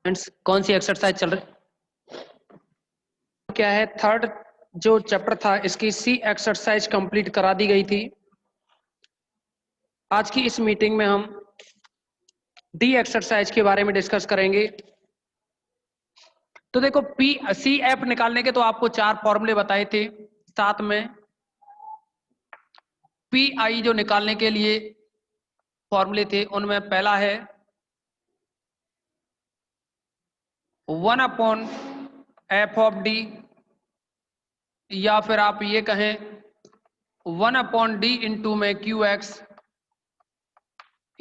कौन सी एक्सरसाइज चल रही क्या है? थर्ड जो चैप्टर था इसकी सी एक्सरसाइज कंप्लीट करा दी गई थी। आज की इस मीटिंग में हम डी एक्सरसाइज के बारे में डिस्कस करेंगे। तो देखो, पी सी एफ निकालने के तो आपको 4 फॉर्मूले बताए थे, साथ में पी आई जो निकालने के लिए फॉर्मूले थे उनमें पहला है 1/f(d), या फिर आप ये कहें 1/d इंटू में qx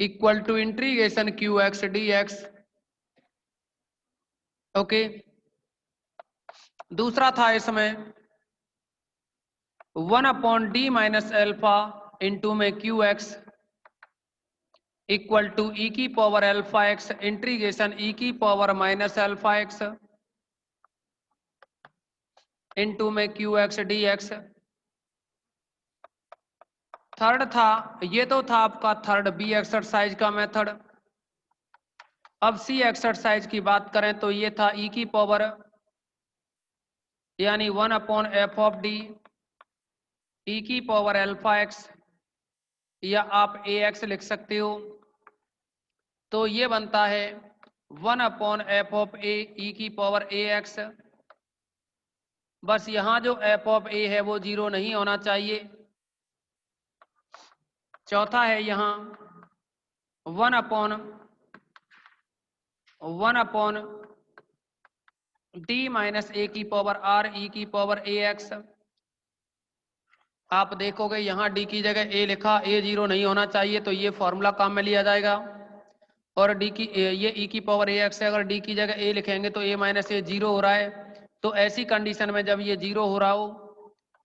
equal to integration qx dx। Okay. दूसरा था इसमें 1/d माइनस एल्फा इंटू में qx इक्वल टू e की power alpha x integration e की power minus alpha x into में qx dx। थर्ड था, ये तो था आपका थर्ड बी एक्सरसाइज का मेथड। अब सी एक्सरसाइज की बात करें तो ये था e की पावर यानी 1/f(d) e की पावर अल्फा x, या आप ax लिख सकते हो। तो ये बनता है 1/f(a) e की पावर ax। बस यहाँ जो f(a) है वो 0 नहीं होना चाहिए। चौथा है यहाँ 1/d माइनस a की पावर r e की पावर ax। आप देखोगे यहाँ d की जगह a लिखा, a 0 नहीं होना चाहिए, तो ये फॉर्मूला काम में लिया जाएगा। और d की ये e की पावर ax है, अगर d की जगह a लिखेंगे तो a माइनस a 0 हो रहा है। तो ऐसी कंडीशन में जब ये 0 हो रहा हो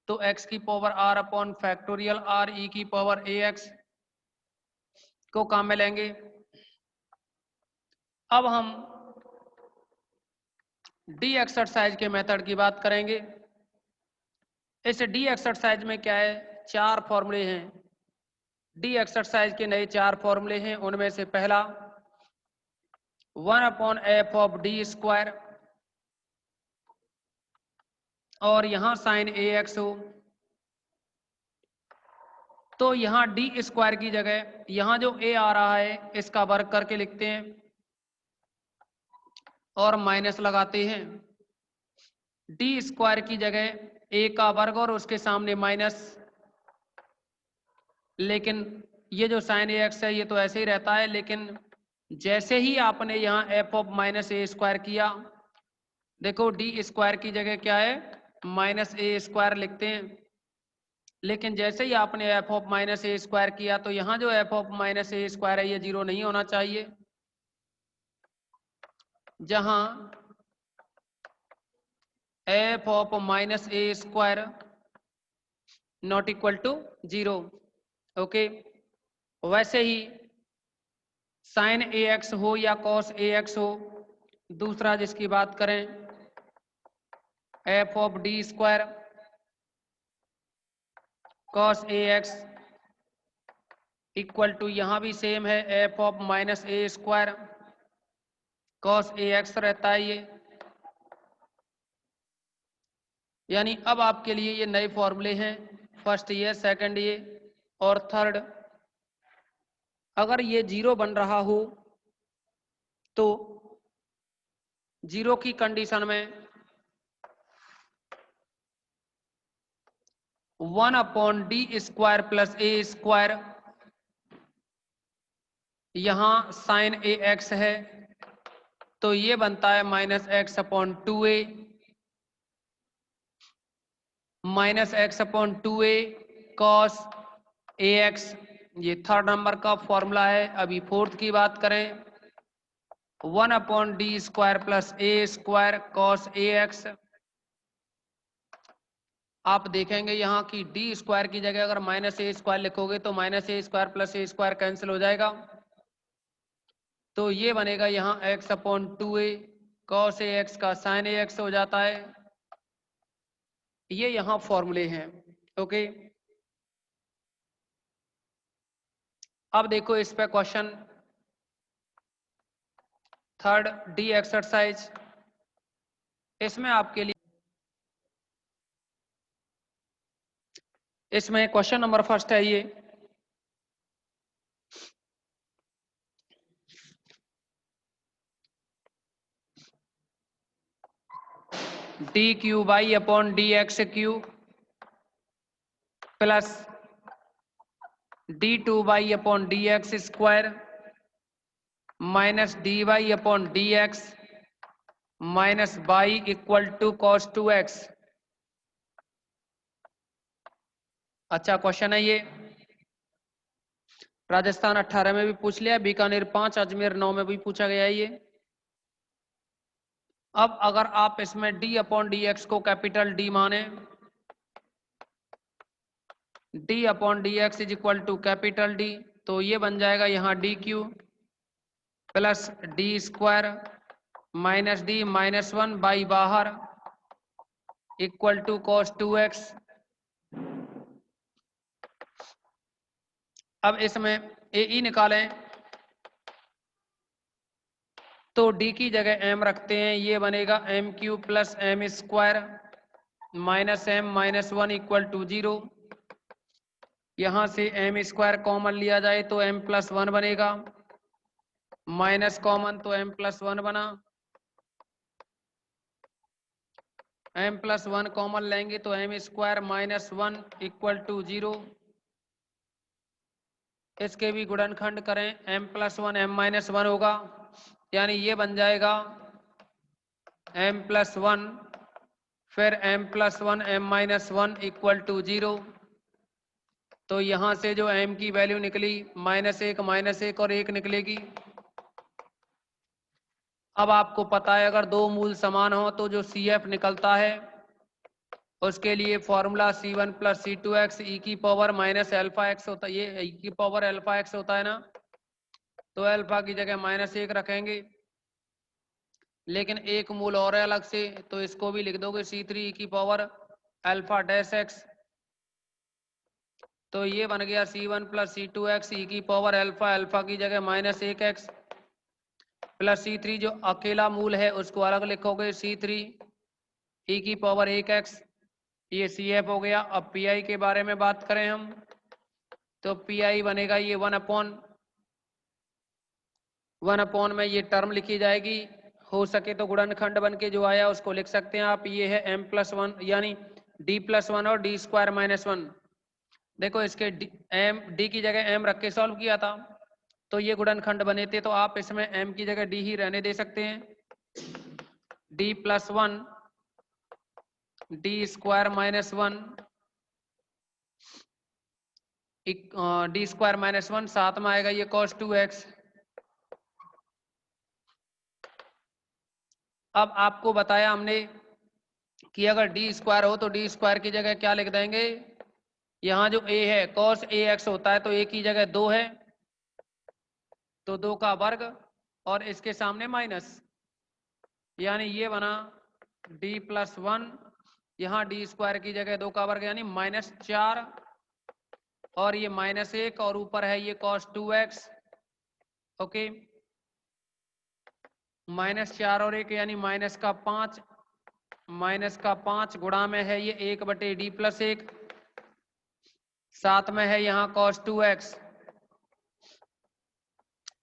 तो x की power r upon factorial r e की पावर ax को काम में लेंगे। अब हम डी एक्सरसाइज के मेथड की बात करेंगे। इस डी एक्सरसाइज में क्या है, 4 फॉर्मूले हैं। डी एक्सरसाइज के नए 4 फॉर्मूले हैं। उनमें से पहला 1/f(d², और यहां साइन ax हो तो यहां d² की जगह यहां जो a आ रहा है इसका वर्ग करके लिखते हैं और माइनस लगाते हैं। d² की जगह a का वर्ग और उसके सामने माइनस। लेकिन ये जो साइन ax है ये तो ऐसे ही रहता है, लेकिन जैसे ही आपने यहाँ f(-a² किया, देखो d² की जगह क्या है, -a² लिखते हैं। लेकिन जैसे ही आपने f(-a² किया तो यहाँ जो f(-a² है ये 0 नहीं होना चाहिए, जहां f(-a² not equal to 0। Okay. वैसे ही साइन ax हो या कॉस ax हो, दूसरा जिसकी बात करें f(d²) cos ax equal to यहां भी सेम है f(-a²) cos ax रहता है ये। यानी अब आपके लिए ये नए फॉर्मूले हैं, फर्स्ट ये, सेकंड ये और थर्ड। अगर ये 0 बन रहा हो तो 0 की कंडीशन में 1/d² प्लस a², यहां साइन ax है तो ये बनता है -x/2a -x/2a cos ax। ये थर्ड नंबर का फॉर्मूला है। अभी फोर्थ की बात करें 1/d² plus a² cos ax। आप देखेंगे यहाँ की d² की जगह अगर -a² लिखोगे तो -a² प्लस a² कैंसिल हो जाएगा, तो ये बनेगा यहाँ x/2a cos ax का sin ax हो जाता है। ये यहाँ फॉर्मूले हैं। ओके। अब देखो इस पे क्वेश्चन थर्ड डी एक्सरसाइज, इसमें आपके लिए इसमें क्वेश्चन नंबर फर्स्ट है ये, D Q Y upon D X Q plus D two Y upon D X square minus D Y upon D X minus Y equal to cos 2x। अच्छा question है ये, राजस्थान 18 में भी पूछ लिया, बीकानेर 5, अजमेर 9 में भी पूछा गया है ये। अब अगर आप इसमें d अपॉन डी एक्स को कैपिटल D माने, d upon D X is equal to capital D, तो ये बन जाएगा यहाँ D Q plus D square minus D minus 1 by बाहर इक्वल टू कॉस 2x। अब इसमें ए ई निकालें तो d की जगह m रखते हैं, ये बनेगा M Q plus M square minus M minus 1 equal to 0। यहां से एम स्क्वायर कॉमन लिया जाए तो m प्लस 1 बनेगा, माइनस कॉमन तो m प्लस 1 बना, m प्लस 1 कॉमन लेंगे तो M square minus 1 equal to 0। इसके भी गुणनखंड करें, m प्लस 1 m माइनस 1 होगा, यानी ये बन जाएगा m प्लस 1 फिर m plus 1 m minus 1 equal to 0। तो यहां से जो m की वैल्यू निकली माइनस एक और 1 निकलेगी। अब आपको पता है अगर दो मूल समान हो तो जो CF निकलता है उसके लिए फॉर्मूला C1 प्लस C2x ई की पावर माइनस अल्फा एक्स होता है, ये ई की पावर अल्फा एक्स होता है ना, तो अल्फा की जगह -1 रखेंगे, लेकिन एक मूल और है अलग से, तो इसको भी लिख दोगे C3 ई की पावर अल्फा डैश एक्स। तो ये बन गया C1 प्लस C2x ई की पावर अल्फा, अल्फा की जगह -1x प्लस C3 जो अकेला मूल है उसको अलग लिखोगे C3 ई की पावर 1x, ये CF हो गया। अब PI के बारे में बात करें हम तो PI बनेगा ये 1 अपॉन में ये टर्म लिखी जाएगी, हो सके तो गुणनखंड बन के जो आया उसको लिख सकते हैं आप, ये है m प्लस 1 यानी d प्लस 1 और d स्क्वायर माइनस 1। देखो इसके d की जगह m रख के सॉल्व किया था तो ये गुणनखंड बने थे, तो आप इसमें m की जगह d ही रहने दे सकते हैं, d plus 1 d square minus 1 d square minus 1, साथ में आएगा ये cos 2x। अब आपको बताया हमने कि अगर डी स्क्वायर हो तो डी स्क्वायर की जगह क्या लिख देंगे, यहाँ जो a है cos ax होता है तो a की जगह 2 है तो 2 का वर्ग और इसके सामने माइनस, यानी ये बना d प्लस 1, यहाँ डी स्क्वायर की जगह 2 का वर्ग यानी -4 और ये -1 और ऊपर है ये cos 2x। ओके, -4 और 1 यानी -5 गुणा में है ये 1/d प्लस 1, साथ में है यहाँ cos 2x,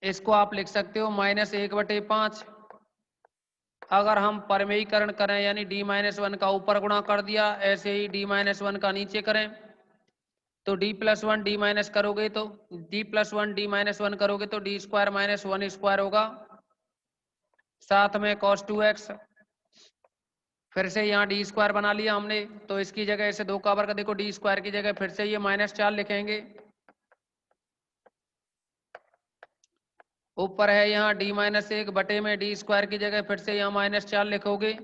इसको आप लिख सकते हो -1/5। अगर हम परमेयीकरण करें यानी d-1 का ऊपर गुणा कर दिया, ऐसे ही d-1 का नीचे करें तो d प्लस 1 d माइनस करोगे तो d प्लस 1 d माइनस 1 करोगे तो d स्क्वायर माइनस 1 स्क्वायर होगा, साथ में cos 2x। फिर से यहाँ डी स्क्वायर बना लिया हमने तो इसकी जगह इसे 2 का वर्ग, देखो डी स्क्वायर की जगह फिर से ये -4 लिखेंगे, ऊपर है यहाँ d-1 बटे में डी स्क्वायर की जगह फिर से यहाँ -4 लिखोगे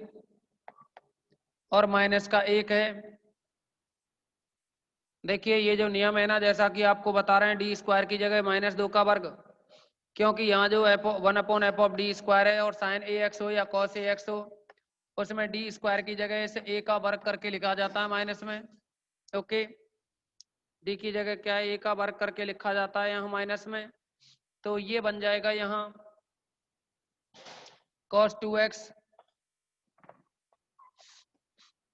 और माइनस का 1 है। देखिए ये जो नियम है ना, जैसा कि आपको बता रहे हैं डी स्क्वायर की जगह -2 का वर्ग, क्योंकि यहाँ जो 1/f ऑफ डी स्क्वायर है और साइन ax हो या cos ax हो उसमें डी स्क्वायर की जगह इसे a का वर्ग करके लिखा जाता है माइनस में। ओके, डी की जगह क्या है a का वर्ग करके लिखा जाता है यहाँ माइनस में, तो ये बन जाएगा यहाँ cos 2x।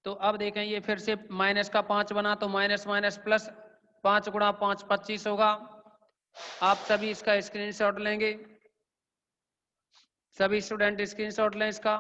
तो अब देखें ये फिर से माइनस का 5 बना, तो माइनस माइनस प्लस 5 गुणा 5 25 होगा। आप सभी इसका स्क्रीनशॉट लेंगे, सभी स्टूडेंट स्क्रीनशॉट लें इसका।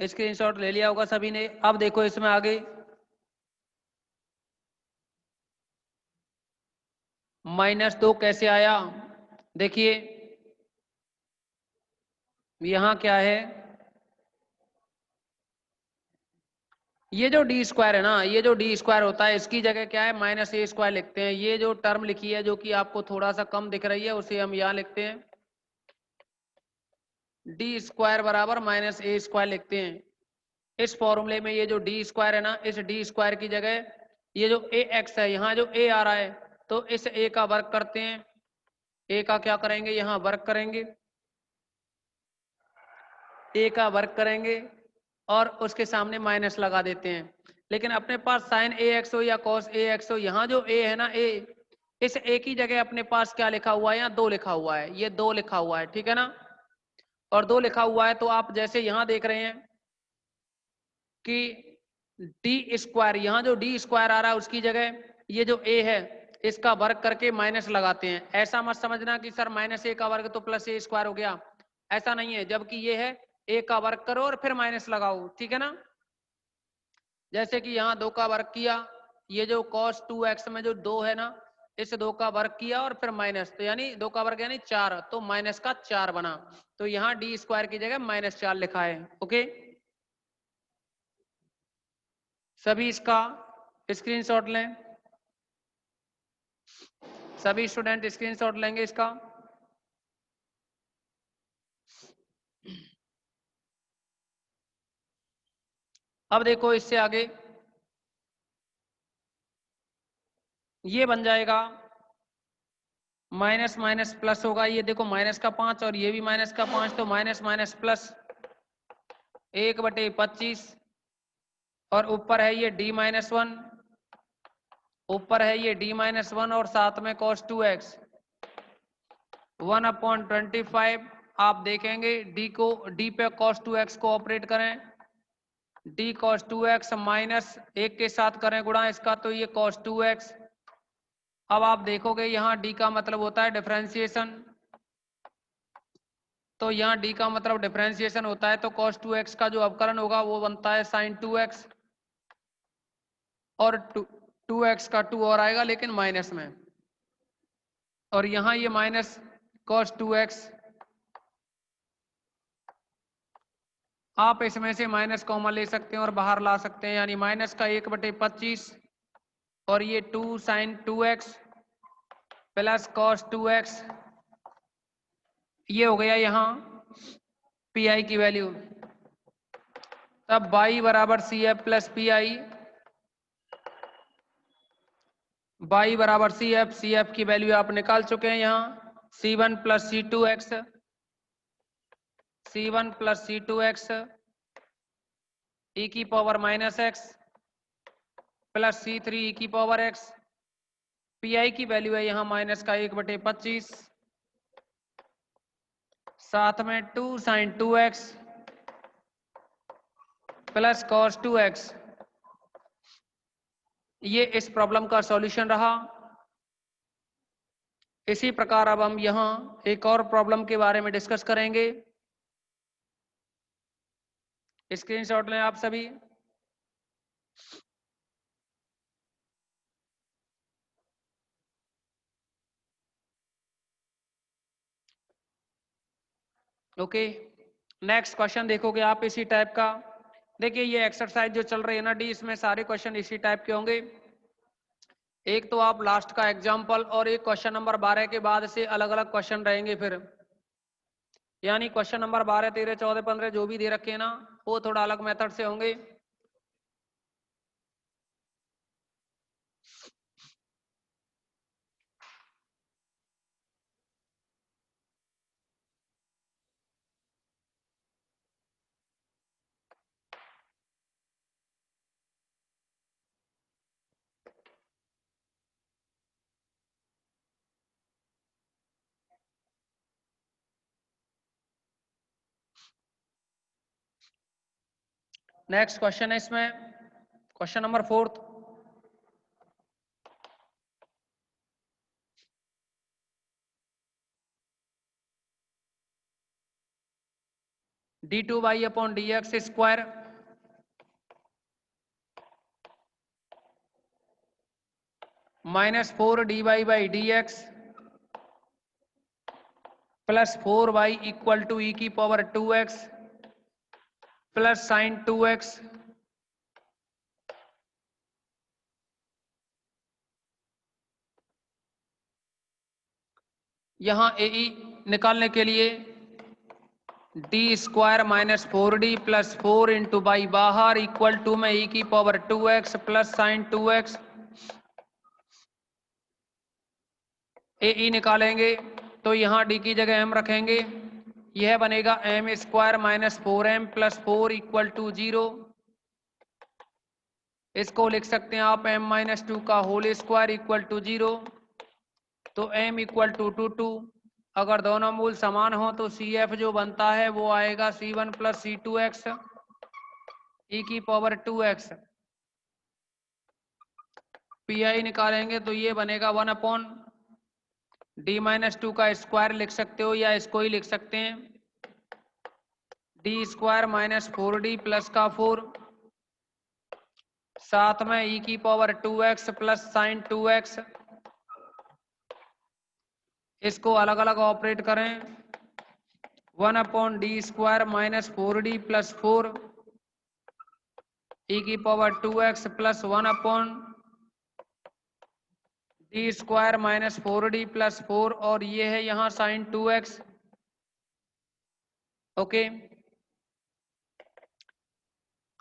स्क्रीनशॉट ले लिया होगा सभी ने। अब देखो इसमें आगे -2 कैसे आया, देखिए यहां क्या है, ये जो डी स्क्वायर है ना, ये जो डी स्क्वायर होता है इसकी जगह क्या है -a² लिखते हैं। ये जो टर्म लिखी है जो कि आपको थोड़ा सा कम दिख रही है उसे हम यहां लिखते हैं डी स्क्वायर बराबर -a² लिखते हैं। इस फॉर्मूले में ये जो डी स्क्वायर है ना, इस डी स्क्वायर की जगह ये जो ए एक्स है, यहाँ जो ए आ रहा है तो इस ए का वर्क करते हैं। ए का क्या करेंगे, यहाँ वर्क करेंगे, ए का वर्क करेंगे और उसके सामने माइनस लगा देते हैं। लेकिन अपने पास साइन ए एक्स हो या कॉस ए एक्स हो, यहाँ जो ए है ना ए, इस ए की जगह अपने पास क्या लिखा हुआ है, यहाँ 2 लिखा हुआ है, ये 2 लिखा हुआ है, ठीक है ना। और 2 लिखा हुआ है तो आप जैसे यहाँ देख रहे हैं कि डी स्क्वायर, यहाँ जो डी स्क्वायर आ रहा है उसकी जगह ये जो ए है इसका वर्ग करके माइनस लगाते हैं। ऐसा मत समझना कि सर -a का वर्ग तो +a² हो गया, ऐसा नहीं है। जबकि ये है a का वर्ग करो और फिर माइनस लगाओ, ठीक है ना। जैसे कि यहाँ 2 का वर्ग किया, ये जो cos 2x में जो 2 है ना, इस 2 का वर्ग किया और फिर माइनस, तो यानी 2 का वर्ग यानी 4, तो माइनस का 4 बना। तो यहाँ डी स्क्वायर की जगह -4 लिखा है। ओके, सभी इसका स्क्रीनशॉट लें, सभी स्टूडेंट स्क्रीनशॉट लेंगे इसका। अब देखो इससे आगे ये बन जाएगा माइनस माइनस प्लस होगा, ये देखो माइनस का 5 और ये भी माइनस का 5, तो माइनस माइनस प्लस 1/25 और ऊपर है ये d-1, ऊपर है ये d-1 और साथ में cos 2x 1/25। आप देखेंगे d को, d पे cos 2x को ऑपरेट करें, d cos 2x माइनस 1 के साथ करें गुणा इसका, तो ये cos 2x। अब आप देखोगे यहाँ d का मतलब होता है डिफरेंशिएशन, तो यहाँ d का मतलब डिफरेंशिएशन होता है, तो cos 2x का जो अवकलन होगा वो बनता है sin 2x और 2x का 2 और आएगा लेकिन माइनस में, और यहाँ ये माइनस cos 2x, आप इसमें से माइनस कॉमन ले सकते हैं और बाहर ला सकते हैं, यानी माइनस का 1/25 और ये 2 sin 2x plus cos 2x, ये हो गया यहाँ पी की वैल्यू। तब y बराबर CF प्लस PI, y बराबर CF की वैल्यू आप निकाल चुके हैं यहाँ C1 plus C2x, C1 plus C2x e की power -x plus C3 e की पावर x, PI की वैल्यू है यहाँ माइनस का 1/25, साथ में 2 sin 2x plus cos 2x। ये इस प्रॉब्लम का सॉल्यूशन रहा। इसी प्रकार अब हम यहाँ एक और प्रॉब्लम के बारे में डिस्कस करेंगे। स्क्रीनशॉट लें आप सभी। ओके, नेक्स्ट क्वेश्चन देखोगे आप इसी टाइप का। देखिए ये एक्सरसाइज जो चल रही है ना डी, इसमें सारे क्वेश्चन इसी टाइप के होंगे। एक तो आप लास्ट का एग्जाम्पल और एक क्वेश्चन नंबर 12 के बाद से अलग अलग क्वेश्चन रहेंगे फिर, यानी क्वेश्चन नंबर 12, 13, 14, 15 जो भी दे रखे हैं ना, वो थोड़ा अलग मेथड से होंगे। नेक्स्ट क्वेश्चन है इसमें question number 4। d2y/dx² -4dy/dx plus 4y = e⁻²x plus sin 2x यहाँ ए निकालने के लिए d² - 4d प्लस 4 × y बाहर इक्वल टू में e⁻²x प्लस sin 2x। ए निकालेंगे तो यहाँ d की जगह m रखेंगे, यह बनेगा m² - 4m प्लस 4 = 0। इसको लिख सकते हैं आप m - 2 का होल स्क्वायर इक्वल टू 0। तो m = 2। अगर दोनों मूल समान हो तो CF जो बनता है वो आएगा C1 + C2x e⁻²x। PI निकालेंगे तो ये बनेगा 1/d-2 का स्क्वायर लिख सकते हो या इसको ही लिख सकते हैं d² - 4d प्लस का 4 साथ में e⁻²x प्लस sin 2x। इसको अलग अलग ऑपरेट करें 1/d² - 4d plus 4 e⁻²x plus 1/d² - 4d plus 4 और ये है यहाँ sin 2x। ओके,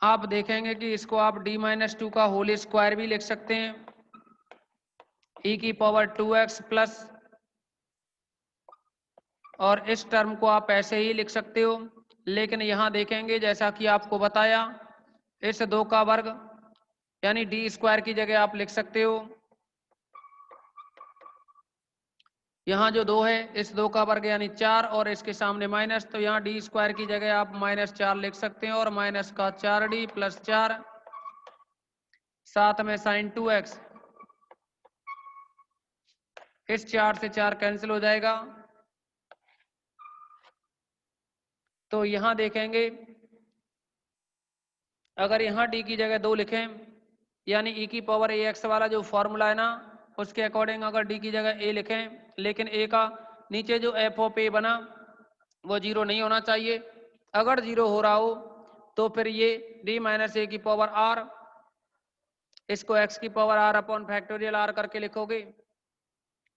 आप देखेंगे कि इसको आप d-2 का होल स्क्वायर भी लिख सकते हैं e⁻²x प्लस, और इस टर्म को आप ऐसे ही लिख सकते हो। लेकिन यहाँ देखेंगे जैसा कि आपको बताया इस 2 का वर्ग यानी d² की जगह आप लिख सकते हो, यहाँ जो 2 है इस 2 का वर्ग यानी 4 और इसके सामने माइनस, तो यहाँ d² की जगह आप -4 लिख सकते हैं और माइनस का 4d प्लस 4 साथ में sin 2x। इस 4 से 4 कैंसिल हो जाएगा। तो यहाँ देखेंगे अगर यहाँ d की जगह 2 लिखें यानी e⁻ax वाला जो फॉर्मूला है ना उसके अकॉर्डिंग अगर d की जगह a लिखें, लेकिन a का नीचे जो f(a) बना वो 0 नहीं होना चाहिए। अगर 0 हो रहा हो तो फिर ये d - a⁻r इसको x⁻r/(r) करके लिखोगे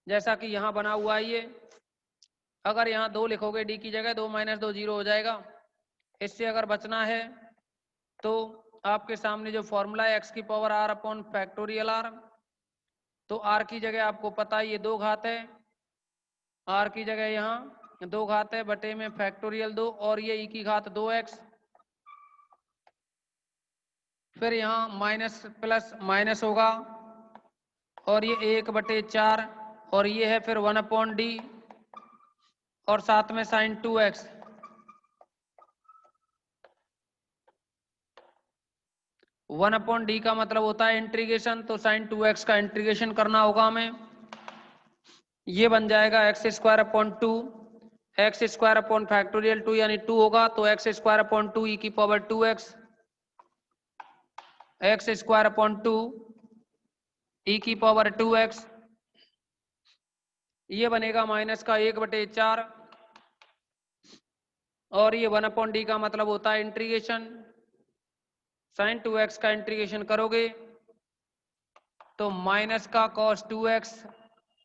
जैसा कि यहाँ बना हुआ है ये। अगर यहाँ 2 लिखोगे d की जगह 2 - 2 0 हो जाएगा। इससे अगर बचना है तो आपके सामने जो फॉर्मूला है x⁻r/(r) तो r की जगह आपको पता है ये 2 घात है, r की जगह यहाँ 2 घात है बटे में (2) और ये e की घात 2x, फिर यहाँ माइनस प्लस माइनस होगा और ये 1/4 और ये है फिर 1/d और साथ में sin 2x। 1/d का मतलब होता है इंटीग्रेशन, तो sin 2x का इंटीग्रेशन करना होगा हमें। ये बन जाएगा x² 2 यानी 2 होगा तो x² 2 e⁻²x x² 2 e⁻²x ये बनेगा माइनस का 1/4 और ये 1/d का मतलब होता है इंटीग्रेशन। sin 2x का इंटीग्रेशन करोगे तो माइनस का cos 2x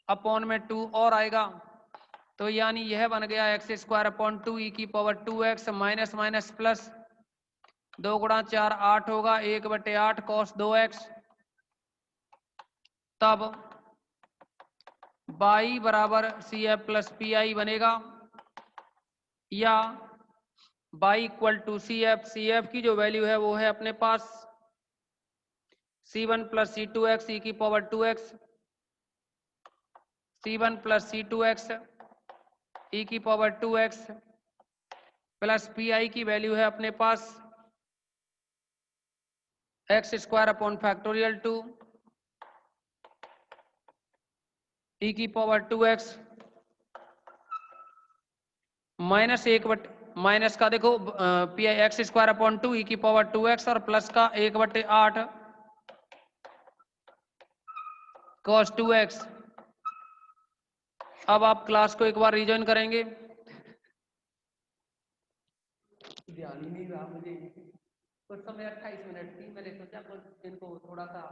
अपॉन में 2 और आएगा, तो यानी यह बन गया एक्स स्क्वायर अपॉन 2 ई की power 2x minus minus plus 2 गुणा 4 8 होगा 1/8 cos 2x। तब y बराबर C F plus P I बनेगा, या y equal to C F की जो वैल्यू है वो है अपने पास c1 plus C two x e की power 2x, c1 plus C two x e की पावर 2x प्लस पी आई की वैल्यू है अपने पास एक्स स्क्वायर अपॉन फैक्टोरियल 2 ई की पावर 2x माइनस माइनस का देखो P I x square upon 2 ई की power 2x और प्लस का 1/8 cos 2x। अब आप क्लास को एक बार रिजॉइन करेंगे। ध्यान ही नहीं रहा मुझे, कुछ समय 28 मिनट थी, मैंने सोचा इनको थोड़ा सा